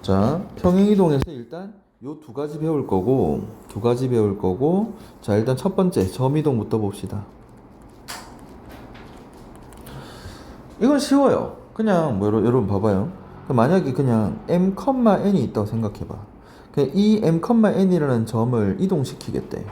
자, 평행이동에서 일단 요 두 가지 배울 거고, 자, 일단 첫 번째 점이동부터 봅시다. 이건 쉬워요. 그냥 뭐 여러분 봐봐요. 만약에 그냥 m,n이 있다고 생각해봐. 그냥 이 m,n이라는 점을 이동시키겠대.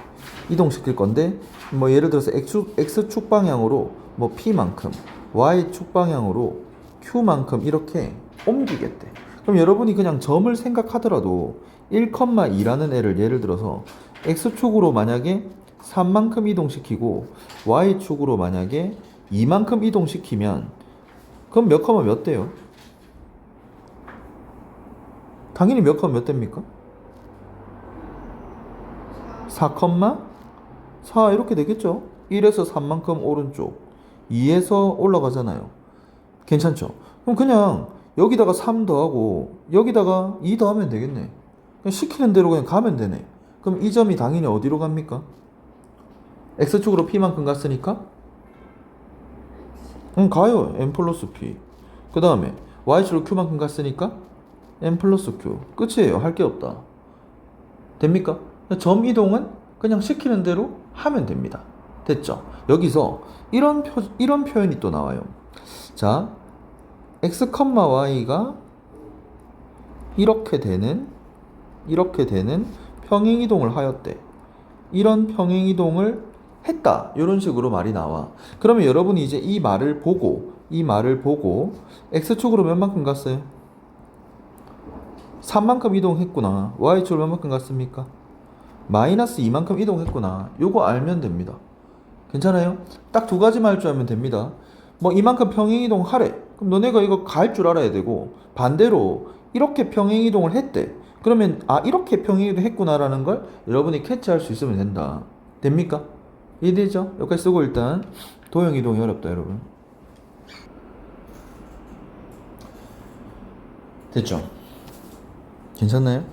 이동시킬 건데 뭐 예를 들어서 x축 방향으로 뭐 p만큼, y축 방향으로 q만큼 이렇게 옮기겠대. 그럼 여러분이 그냥 점을 생각하더라도 1,2라는 애를 예를 들어서 x축으로 만약에 3만큼 이동시키고 y축으로 만약에 2만큼 이동시키면 그럼 몇 컴마 몇 대요? 당연히 몇 컴마 몇 대입니까? 4,4 이렇게 되겠죠? 1에서 3만큼 오른쪽, 2에서 올라가잖아요. 괜찮죠? 그럼 그냥 여기다가 3 더하고 여기다가 2 더하면 되겠네. 그냥 시키는 대로 그냥 가면 되네. 그럼 이 점이 당연히 어디로 갑니까? x축으로 p만큼 갔으니까 가요. n 플러스 p. 그 다음에 y축으로 q만큼 갔으니까 n 플러스 q. 끝이에요. 할 게 없다. 됩니까? 점 이동은 그냥 시키는 대로 하면 됩니다. 됐죠? 여기서 이런 표현이 또 나와요. 자, x, y가 이렇게 되는 평행이동을 하였대. 이런 평행이동을 했다. 이런 식으로 말이 나와. 그러면 여러분이 이제 이 말을 보고 x축으로 몇 만큼 갔어요? 3만큼 이동했구나. y축으로 몇 만큼 갔습니까? 마이너스 2만큼 이동했구나. 요거 알면 됩니다. 괜찮아요? 딱 두 가지만 할 줄 알면 됩니다. 뭐 이만큼 평행이동 하래. 그럼 너네가 이거 갈 줄 알아야 되고, 반대로 이렇게 평행이동을 했대. 그러면 이렇게 평행이동 했구나라는 걸 여러분이 캐치할 수 있으면 된다. 됩니까? 이해되죠? 여기까지 쓰고 일단 도형이동이 어렵다 여러분. 됐죠? 괜찮나요?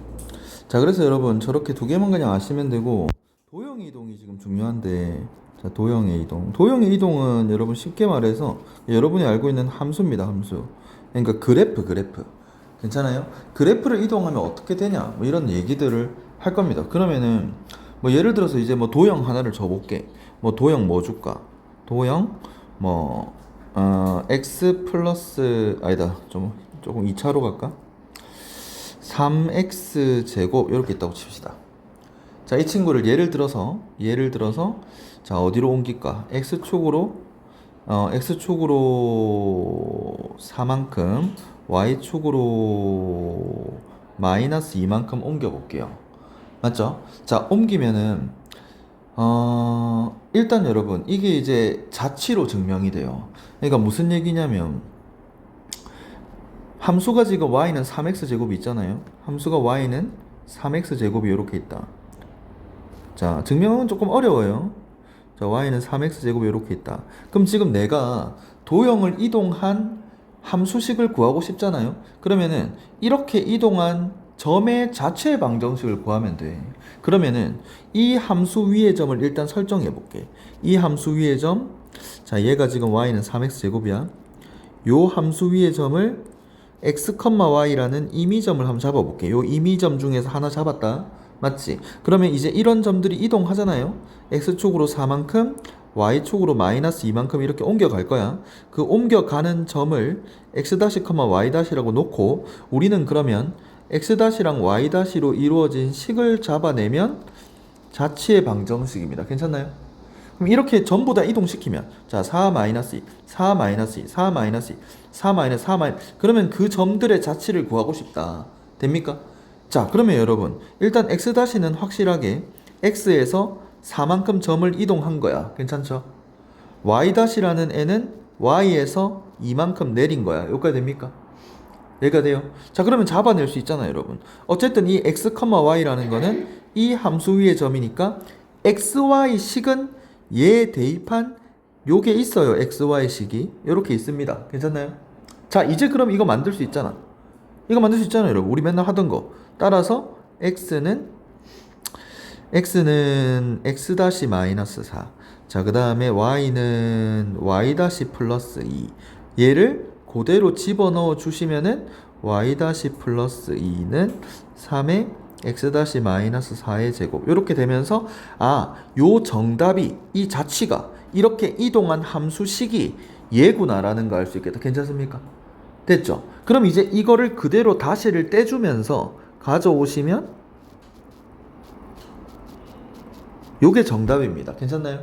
자, 그래서 여러분 저렇게 두 개만 그냥 아시면 되고, 도형의 이동이 지금 중요한데, 자, 도형의 이동. 도형의 이동은 여러분 쉽게 말해서 여러분이 알고 있는 함수입니다. 함수. 그러니까 그래프. 괜찮아요? 그래프를 이동하면 어떻게 되냐? 뭐 이런 얘기들을 할 겁니다. 그러면은 뭐 예를 들어서 이제 뭐 도형 하나를 줘볼게. 뭐 도형 뭐 줄까? 도형 x 플러스 아니다. 조금 2차로 갈까? 3x 제곱 이렇게 있다고 칩시다. 자, 이 친구를 예를 들어서 자, 어디로 옮길까? x축으로 4만큼, y축으로 마이너스 2만큼 옮겨 볼게요. 맞죠? 자, 옮기면은 일단 여러분 이게 이제 자치로 증명이 돼요. 그러니까 무슨 얘기냐면 함수가 지금 y는 3x 제곱이 있잖아요. 함수가 y는 3x 제곱이 이렇게 있다. 자, 증명은 조금 어려워요. 자, y는 3x 제곱이 이렇게 있다. 그럼 지금 내가 도형을 이동한 함수식을 구하고 싶잖아요. 그러면은 이렇게 이동한 점의 자체 방정식을 구하면 돼. 그러면은 이 함수 위의 점을 일단 설정해 볼게. 이 함수 위의 점, 자, 얘가 지금 y는 3x 제곱이야. 요 함수 위의 점을 x, y라는 임의점을 한번 잡아볼게. 요 임의점 중에서 하나 잡았다. 맞지? 그러면 이제 이런 점들이 이동하잖아요. x축으로 4만큼, y축으로 마이너스 2만큼 이렇게 옮겨갈 거야. 그 옮겨가는 점을 x-, y-라고 놓고 우리는 그러면 x-랑 y-로 이루어진 식을 잡아내면 자치의 방정식입니다. 괜찮나요? 그럼 이렇게 전부 다 이동시키면 자, 4 마이너스 2, 4 마이너스 2, 4 마이너스 2, 4 마이너스 4 마이너스 그러면 그 점들의 자치를 구하고 싶다. 됩니까? 자, 그러면 여러분 일단 x-는 확실하게 x에서 4만큼 점을 이동한 거야. 괜찮죠? y-라는 애는 y에서 2만큼 내린 거야. 여기까지 됩니까? 얘가 돼요. 자, 그러면 잡아낼 수 있잖아요, 여러분. 어쨌든 이 x, y라는 거는 이 함수 위의 점이니까 xy 식은 얘 대입한 요게 있어요. xy 식이 요렇게 있습니다. 괜찮나요? 자, 이제 그럼 이거 만들 수 있잖아. 이거 만들 수 있잖아요, 여러분. 우리 맨날 하던 거. 따라서 x는 x-4. 자, 그 다음에 y는 y- 플러스 2. 얘를 그대로 집어넣어 주시면은 y 다시 플러스 2는 3의 x 다시 마이너스 4의 제곱 이렇게 되면서 요 정답이 이 자취가 이렇게 이동한 함수식이 얘구나라는 거 알 수 있겠다. 괜찮습니까? 됐죠? 그럼 이제 이거를 그대로 다시를 떼주면서 가져오시면 요게 정답입니다. 괜찮나요?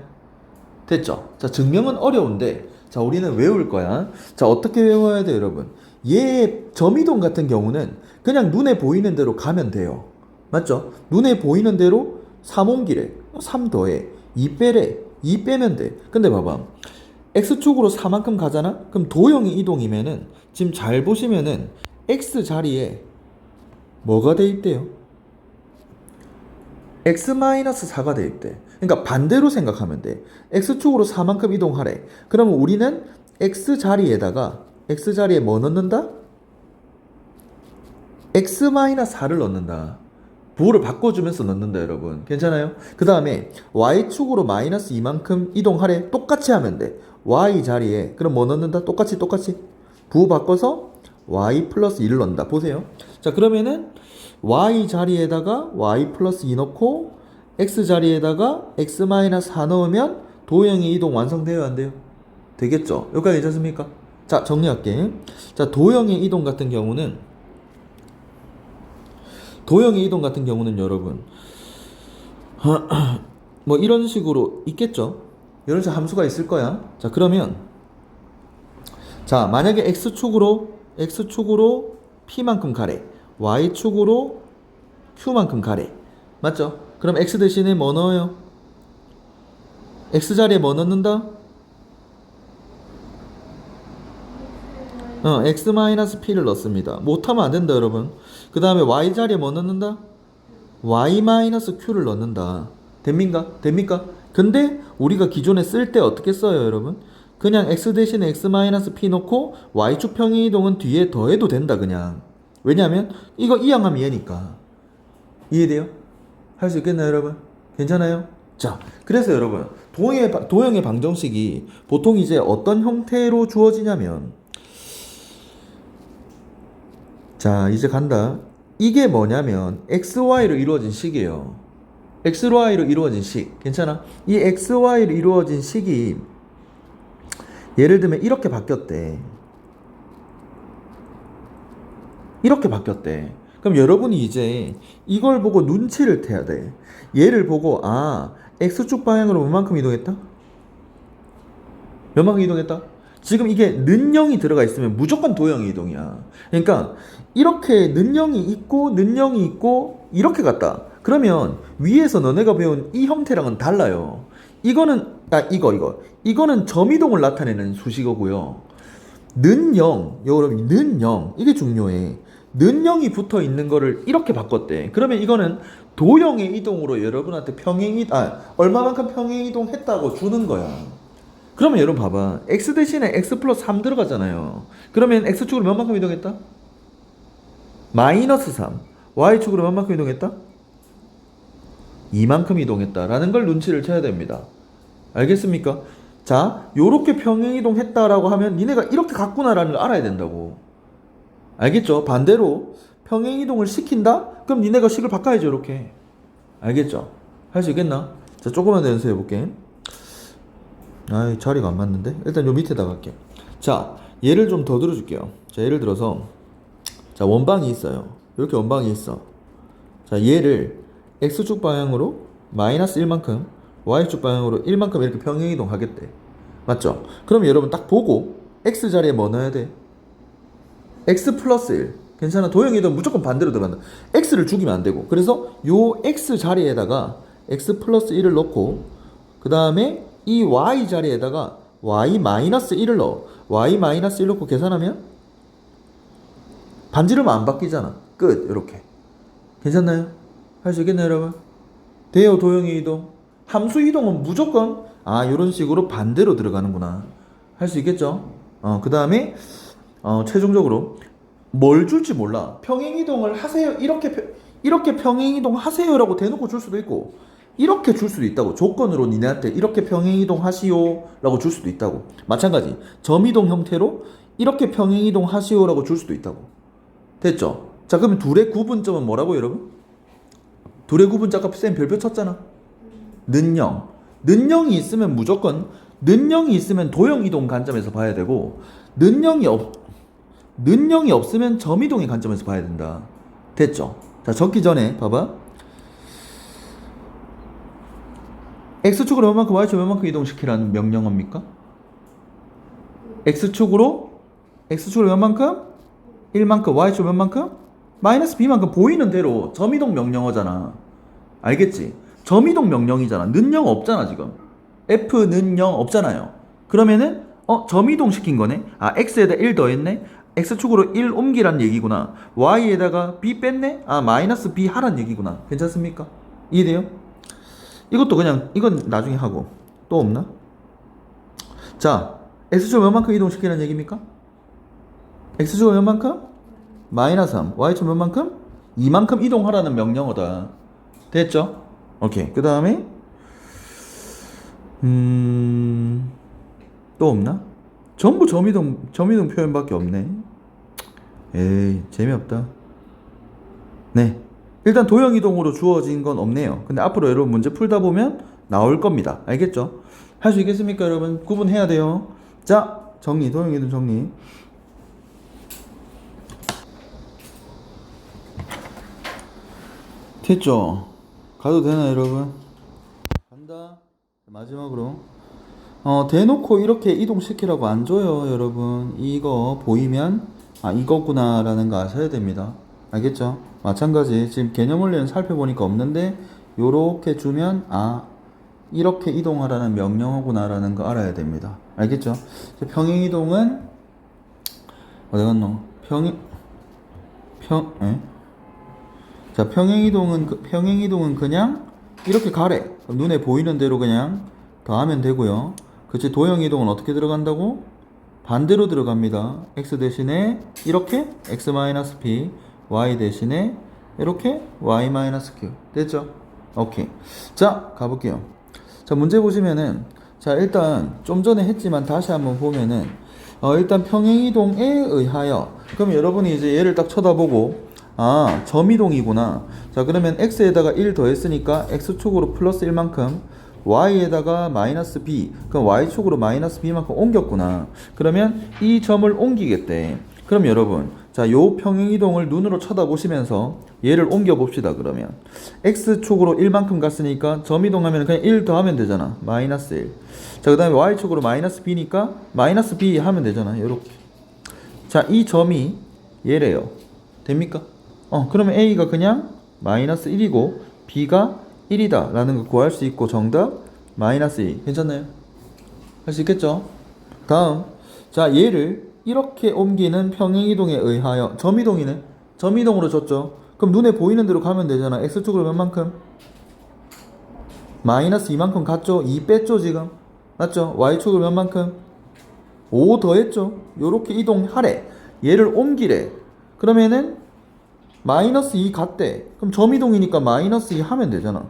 됐죠? 자, 증명은 어려운데 자, 우리는 외울 거야. 자, 어떻게 외워야 돼요, 여러분? 얘 점이동 같은 경우는 그냥 눈에 보이는 대로 가면 돼요. 맞죠? 눈에 보이는 대로 3 옮기래. 3 더해. 2 빼래. 2 빼면 돼. 근데 봐봐. X축으로 4만큼 가잖아? 그럼 도형이 이동이면은 지금 잘 보시면은 X 자리에 뭐가 대입돼요? X-4가 대입돼. 그러니까 반대로 생각하면 돼. X축으로 4만큼 이동하래. 그러면 우리는 X 자리에 뭐 넣는다? X-4를 넣는다. 부호를 바꿔주면서 넣는다, 여러분. 괜찮아요? 그 다음에 Y축으로 마이너스 2만큼 이동하래. 똑같이 하면 돼. Y 자리에 그럼 뭐 넣는다? 똑같이 부호 바꿔서 Y 플러스 2를 넣는다. 보세요. 자, 그러면은 Y 자리에다가 Y 플러스 2 넣고 X 자리에다가 X 마이너스 4 넣으면 도형의 이동 완성돼요, 안 돼요? 되겠죠? 여기까지 괜찮습니까? 자, 정리할게. 자, 도형의 이동 같은 경우는 여러분 뭐 이런 식으로 있겠죠? 이런 식으로 함수가 있을 거야. 자, 그러면 자, 만약에 X축으로 P만큼 가래, Y축으로 Q만큼 가래. 맞죠? 그럼 X 대신에 뭐 넣어요? X 자리에 뭐 넣는다? X-P를 넣습니다. 못하면 안 된다, 여러분. 그 다음에 Y 자리에 뭐 넣는다? Y-Q를 넣는다. 됩니까? 근데 우리가 기존에 쓸 때 어떻게 써요, 여러분? 그냥 X 대신에 X-P 넣고 Y축 평행 이동은 뒤에 더해도 된다, 그냥. 왜냐면 이거 이항하면 얘니까. 이해돼요? 할 수 있겠나요, 여러분? 괜찮아요? 자, 그래서 여러분 도형의 방정식이 보통 이제 어떤 형태로 주어지냐면, 자, 이제 간다. 이게 뭐냐면 XY로 이루어진 식이에요. XY로 이루어진 식. 괜찮아? 이 XY로 이루어진 식이 예를 들면 이렇게 바뀌었대. 그럼 여러분이 이제 이걸 보고 눈치를 채야 돼. 얘를 보고 X축 방향으로 몇만큼 이동했다? 지금 이게 는 0이 들어가 있으면 무조건 도형의 이동이야. 그러니까 이렇게 는 0이 있고 이렇게 갔다. 그러면 위에서 너네가 배운 이 형태랑은 달라요. 이거는 점이동을 나타내는 수식어고요. 는 0 이게 중요해. 는 0이 붙어 있는 거를 이렇게 바꿨대. 그러면 이거는 도형의 이동으로 여러분한테 얼마만큼 평행 이동했다고 주는 거야. 그러면 여러분 봐봐. X 대신에 X 플러스 3 들어가잖아요. 그러면 X축으로 몇만큼 이동했다? 마이너스 3. Y축으로 몇만큼 이동했다? 2만큼 이동했다라는 걸 눈치를 채야 됩니다. 알겠습니까? 자, 요렇게 평행 이동했다라고 하면 니네가 이렇게 갔구나라는 걸 알아야 된다고. 알겠죠? 반대로 평행 이동을 시킨다? 그럼 니네가 식을 바꿔야죠, 이렇게. 알겠죠? 할 수 있겠나? 자, 조금만 더 연습해 볼게. 자리가 안 맞는데? 일단 요 밑에다 갈게. 자, 예를 좀 더 들어줄게요. 자, 예를 들어서 자, 원방이 있어요. 이렇게 원방이 있어. 자, 얘를 X축 방향으로 마이너스 1만큼, Y축 방향으로 1만큼 이렇게 평행 이동하겠대. 맞죠? 그럼 여러분 딱 보고 X 자리에 뭐 넣어야 돼? X 플러스 1. 괜찮아? 도형이 이동 무조건 반대로 들어간다. X를 죽이면 안 되고. 그래서 요 X 자리에다가 X 플러스 1을 넣고, 그 다음에 이 Y 자리에다가 Y 마이너스 1을 넣어. Y 마이너스 1 넣고 계산하면 반지르면 안 바뀌잖아. 끝. 이렇게. 괜찮나요? 할 수 있겠나요, 여러분? 돼요, 도형의 이동. 함수 이동은 무조건 이런 식으로 반대로 들어가는구나. 할 수 있겠죠? 그 다음에 최종적으로 뭘 줄지 몰라. 평행 이동을 하세요. 이렇게 평행 이동 하세요라고 대놓고 줄 수도 있고, 이렇게 줄 수도 있다고. 조건으로 니네한테 이렇게 평행 이동 하시오라고 줄 수도 있다고. 마찬가지 점 이동 형태로 이렇게 평행 이동 하시오라고 줄 수도 있다고. 됐죠? 자, 그러면 둘의 구분점은 뭐라고 여러분? 둘의 구분점 아까 쌤 별표 쳤잖아. 는 0. 는 0이 있으면 무조건 는 0이 있으면 도형 이동 관점에서 봐야 되고 는 0이 없으면 점 이동의 관점에서 봐야 된다. 됐죠? 자, 적기 전에 봐봐. x축으로 얼만큼 y축으로 얼만큼 이동시키라는 명령어입니까? x축으로 얼만큼? 1만큼 y축으로 얼만큼? 마이너스 b만큼 보이는 대로 점이동 명령어잖아. 알겠지? 점이동 명령이잖아. 는 0 없잖아 지금. f는 0 없잖아요. 그러면은 점이동 시킨 거네. 아, x에다 1 더했네. x축으로 1 옮기란 얘기구나. y에다가 b 뺐네. 아, 마이너스 b 하란 얘기구나. 괜찮습니까? 이해돼요? 이것도 그냥 이건 나중에 하고 또 없나? 자, x축을 몇만큼 이동시키는 얘기입니까? x축을 몇만큼? 마이너스 3. y축을 몇만큼? 2만큼 이동하라는 명령어다. 됐죠? 오케이. 그 다음에 또 없나? 전부 점이동 표현밖에 없네. 에이, 재미없다. 네, 일단 도형 이동으로 주어진 건 없네요. 근데 앞으로 여러분 문제 풀다 보면 나올 겁니다. 알겠죠? 할 수 있겠습니까 여러분? 구분해야 돼요. 자, 정리. 도형 이동 정리. 됐죠? 가도 되나 여러분? 간다. 마지막으로 대놓고 이렇게 이동시키라고 안 줘요 여러분. 이거 보이면 아, 이거구나 라는 거 아셔야 됩니다. 알겠죠? 마찬가지 지금 개념 원리는 살펴보니까 없는데 요렇게 주면 아, 이렇게 이동하라는 명령어구나 라는 거 알아야 됩니다. 알겠죠? 평행이동은 어디 갔노? 자, 평행이동은 그냥 이렇게 가래. 그럼 눈에 보이는 대로 그냥 더하면 되고요. 그치? 도형이동은 어떻게 들어간다고? 반대로 들어갑니다. x 대신에 이렇게 x-p, y 대신에 이렇게 y-q. 됐죠? 오케이. 자, 가볼게요. 자, 문제 보시면은 자, 일단 좀 전에 했지만 다시 한번 보면은 일단 평행이동에 의하여 그럼 여러분이 이제 얘를 딱 쳐다보고 아, 점이동이구나. 자, 그러면 x에다가 1 더했으니까 x축으로 플러스 1만큼 y에다가 마이너스 b, 그럼 y축으로 마이너스 b만큼 옮겼구나. 그러면 이 점을 옮기겠대. 그럼 여러분, 자, 요 평행이동을 눈으로 쳐다보시면서 얘를 옮겨봅시다. 그러면 x축으로 1만큼 갔으니까 점이동하면 그냥 1 더하면 되잖아. 마이너스 1. 자, 그 다음에 y축으로 마이너스 b니까 마이너스 b 하면 되잖아. 요렇게. 자, 이 점이 얘래요. 됩니까? 그러면 a가 그냥 마이너스 1이고 b가 1이다 라는 걸 구할 수 있고 정답 마이너스 2. 괜찮나요? 할 수 있겠죠? 다음, 자, 얘를 이렇게 옮기는 평행이동에 의하여 점이동이네. 점이동으로 줬죠. 그럼 눈에 보이는 대로 가면 되잖아. x축으로 몇만큼? 마이너스 2만큼 갔죠? 2 뺐죠 지금? 맞죠? y축으로 몇만큼? 5 더했죠? 요렇게 이동하래. 얘를 옮기래. 그러면은 마이너스 2 갔대. 그럼 점이동이니까 마이너스 2 하면 되잖아.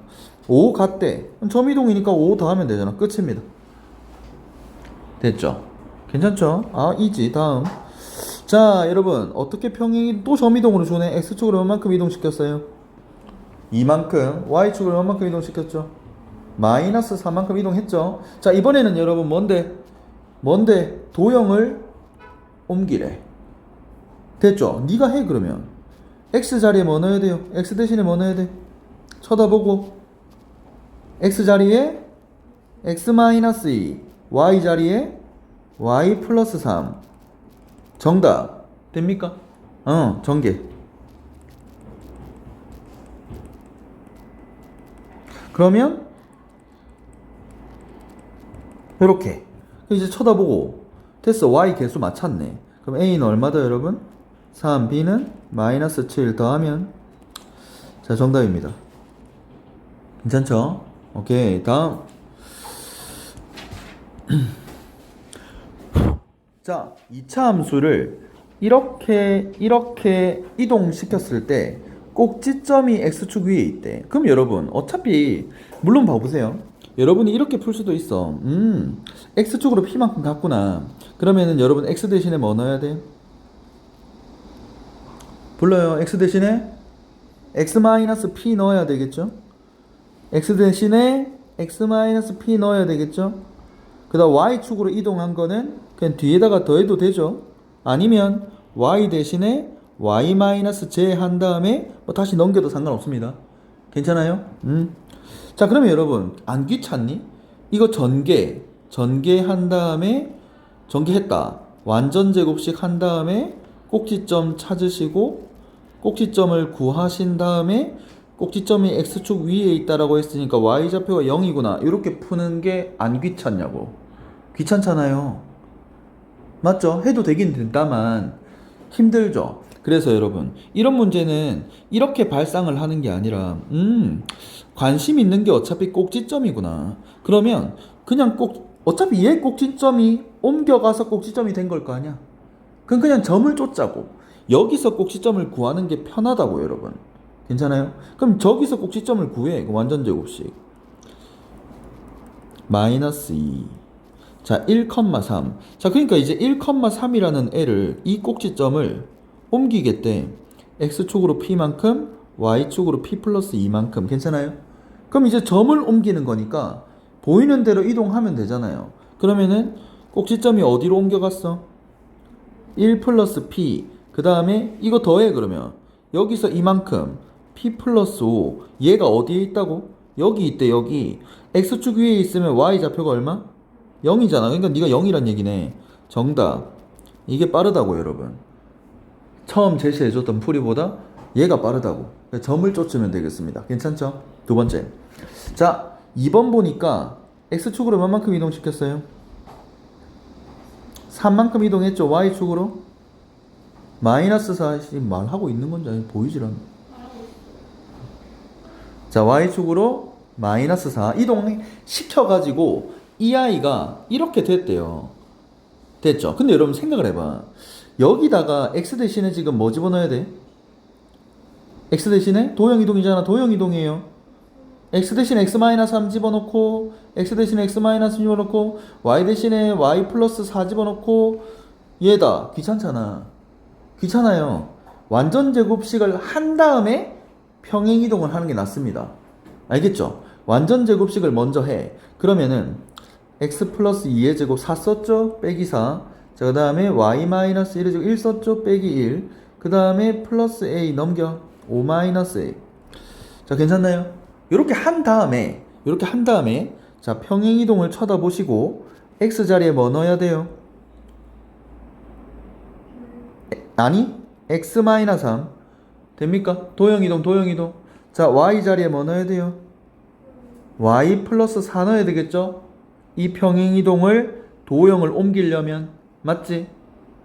5 갔대. 그럼 점이동이니까 5 더하면 되잖아. 끝입니다. 됐죠? 괜찮죠? 아, 이지. 다음. 자, 여러분 어떻게 평행이 또 점이동으로 주네. x축으로 얼만큼 이동시켰어요? 2만큼. y축으로 얼만큼 이동시켰죠? 마이너스 4만큼 이동했죠? 자, 이번에는 여러분 뭔데? 도형을 옮기래. 됐죠? 네가 해 그러면. x 자리에 뭐 넣어야 돼요? x 대신에 뭐 넣어야 돼? 쳐다보고 x 자리에 x-2, y 자리에 y 플러스 3. 정답 됩니까? 전개. 그러면 이렇게 이제 쳐다보고 됐어. y 개수 맞췄네. 그럼 a는 얼마다 여러분? 3, b는 마이너스 7 더하면 자, 정답입니다. 괜찮죠? 오케이. 다음. 자, 2차 함수를 이렇게 이동시켰을 때 꼭지점이 x축 위에 있대. 그럼 여러분 어차피 물론 봐보세요. 여러분이 이렇게 풀 수도 있어. x축으로 p만큼 갔구나. 그러면은 여러분 x 대신에 뭐 넣어야 돼? 불러요. x 대신에 x-p 넣어야 되겠죠? x 대신에 x-p 넣어야 되겠죠? 그 다음 y축으로 이동한 거는 그냥 뒤에다가 더해도 되죠? 아니면 y 대신에 y-j 한 다음에 뭐 다시 넘겨도 상관없습니다. 괜찮아요? 자, 그러면 여러분 안 귀찮니? 이거 전개한 다음에 전개했다. 완전 제곱식 한 다음에 꼭지점 찾으시고 꼭지점을 구하신 다음에 꼭지점이 x축 위에 있다라고 했으니까 y좌표가 0이구나. 이렇게 푸는 게 안 귀찮냐고. 귀찮잖아요. 맞죠? 해도 되긴 된다만 힘들죠. 그래서 여러분 이런 문제는 이렇게 발상을 하는 게 아니라 관심 있는 게 어차피 꼭지점이구나. 그러면 그냥 어차피 얘 꼭지점이 옮겨가서 꼭지점이 된 걸 거 아니야. 그럼 그냥 점을 쫓자고. 여기서 꼭지점을 구하는 게 편하다고 여러분. 괜찮아요? 그럼 저기서 꼭지점을 구해. 완전 제곱식. 마이너스 2. 자, 1,3. 자, 그러니까 이제 1,3이라는 애를 이 꼭지점을 옮기겠대. x축으로 p만큼 y축으로 p 플러스 2만큼. 괜찮아요? 그럼 이제 점을 옮기는 거니까 보이는 대로 이동하면 되잖아요. 그러면은 꼭지점이 어디로 옮겨갔어? 1 플러스 p. 그 다음에 이거 더해 그러면 여기서 이만큼 p 플러스 5. 얘가 어디에 있다고? 여기 있대. 여기 x축 위에 있으면 y좌표가 얼마? 0이잖아. 그러니까 네가 0이란 얘기네. 정답. 이게 빠르다고 여러분. 처음 제시해줬던 풀이보다 얘가 빠르다고. 점을 쫓으면 되겠습니다. 괜찮죠? 두 번째. 자, 2번 보니까 x축으로 몇만큼 이동시켰어요? 3만큼 이동했죠? y축으로? 마이너스 4씩 말하고 있는 건지 아니 보이질 않아. 자, y축으로 마이너스 4 이동시켜가지고 이 아이가 이렇게 됐대요. 됐죠? 근데 여러분 생각을 해봐. 여기다가 x 대신에 지금 뭐 집어넣어야 돼? x 대신에 도형이동이잖아. 도형이동이에요. x 대신에 x-3 집어넣고 x 대신에 x-3 집어넣고 y 대신에 y 플러스 4 집어넣고 얘다. 귀찮잖아. 귀찮아요. 완전 제곱식을 한 다음에 평행이동을 하는 게 낫습니다. 알겠죠? 완전 제곱식을 먼저 해. 그러면은 x 플러스 2의 제곱 4 썼죠? 빼기 4. 자, 그 다음에 y 마이너스 1의 제곱 1 썼죠? 빼기 1. 그 다음에 플러스 a 넘겨. 5 마이너스 a. 자, 괜찮나요? 이렇게 한 다음에 자, 평행이동을 쳐다보시고 x 자리에 뭐 넣어야 돼요? 아니 x-3 됩니까? 도형이동. 자, y 자리에 뭐 넣어야 돼요? y 플러스 4 넣어야 되겠죠? 이 평행이동을 도형을 옮기려면 맞지?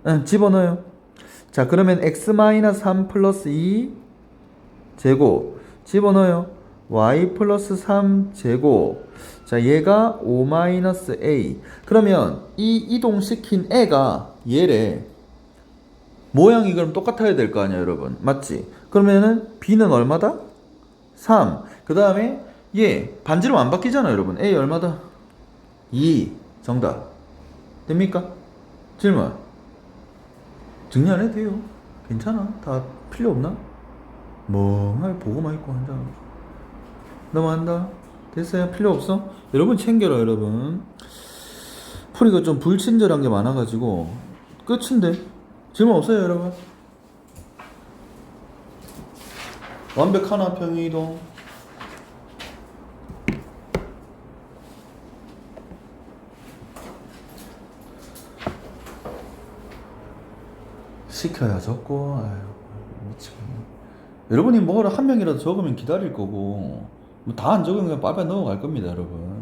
응, 집어넣어요. 자, 그러면 x-3 플러스 2 제곱 집어넣어요. y 플러스 3 제곱. 자, 얘가 5 마이너스 a. 그러면 이 이동시킨 애가 얘래. 모양이 그럼 똑같아야 될 거 아니야 여러분. 맞지? 그러면은 b는 얼마다? 3. 그 다음에 얘 반지름 안 바뀌잖아 여러분. a 얼마다? 2. 정답. 됩니까? 질문. 정리 안 해도 돼요. 괜찮아. 다 필요 없나? 멍하게 보고만 있고 한다. 넘어간다. 됐어요? 필요 없어? 여러분 챙겨라 여러분. 풀이가 좀 불친절한 게 많아가지고 끝인데. 질문 없어요 여러분? 완벽하나 평행이동? 시켜야 적고. 아유 미치겠네. 여러분이 뭐 한 명이라도 적으면 기다릴 거고 뭐 다 안 적으면 그냥 빨빨 넘어갈 겁니다 여러분.